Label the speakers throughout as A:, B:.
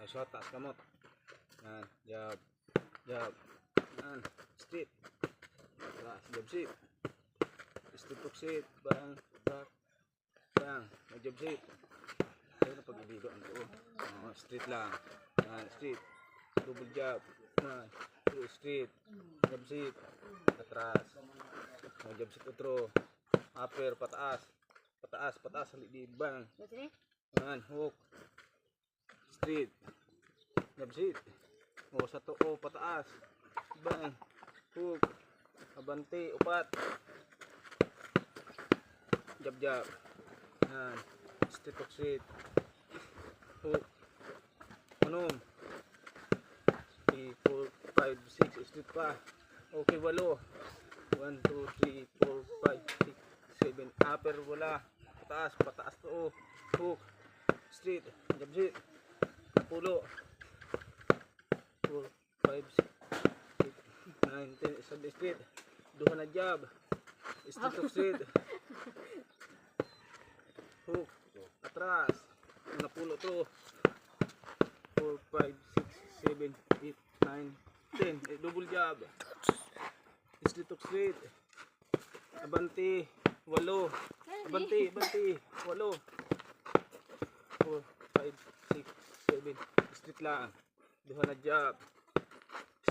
A: Shot, taas kamot. Yan, jab. Jab. Yan, straight. Taas, jab sit. Straight hook sit. Bang, back. Bang, may jab sit. Ayun na pag-ibigo ang tuo. Straight lang. Yan, straight. Double jab. Yan, straight. Jab sit. Atras. May jab sit utro. Upper, pataas. Pataas, pataas. Haligi, bang. Yan, hook. Straight. Jab sit. O, sa tuo, pataas. Bang. Hook. Abante, upat. Jab, jab. Yan. Straight hook sit. Hook. Anong? 3, 4, 5, 6. Straight pa. Okay, 8. 1, 2, 3, 4, 5, 6, 7. Upper, wala. Pataas, pataas to. Hook. Straight. Jab sit. Pulo. 4, 5, 6, 9, 10. Isang straight. Duha na jab. Straight hook sit. Hook. Atras. Napulo to. 4, 5, 6, 7, 8, 9, 10. Double jab. Straight hook straight. Abante. 8. Abante, abante. 8. 4, 5, 6, 7. Straight lang. Duha na jab.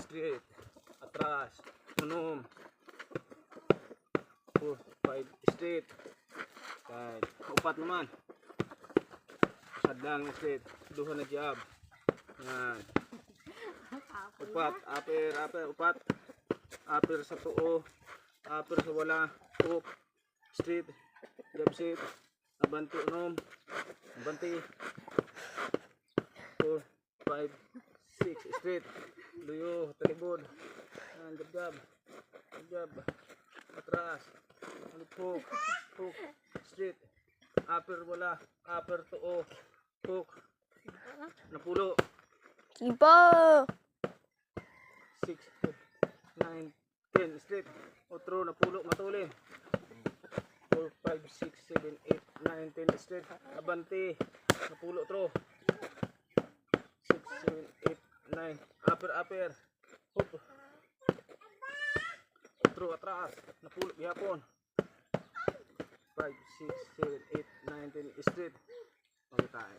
A: Straight. Atras. Unom. 4, 5. Straight. Right. Upat naman. Sad lang straight. Duha na jab. Yan. Upat. Upper, upper. Upat. Upper sa tuo. Upper sa wala. Hook. Straight. Jab sit. Abante unom. Abante. 4, 5, 6. Straight. Luyo. Talibod. Yan. Jab, jab. Jab, jab. Atras. Hook. Hook. Straight. Upper wala. Upper tuo. Hook. Napulo.
B: Iba.
A: 6, 9, 10. Straight. Otro. Napulo. Matulin. 4, 5, 6, 7, 8, 9, 10. Straight. Abante. Napulo. Otro. 6, 7, 8, 9. Upper, upper. Hook. Otro. Atras. Napulo. Bihapon. 5, 6, 7, 8, 9, 10. Straight. Okay tayo.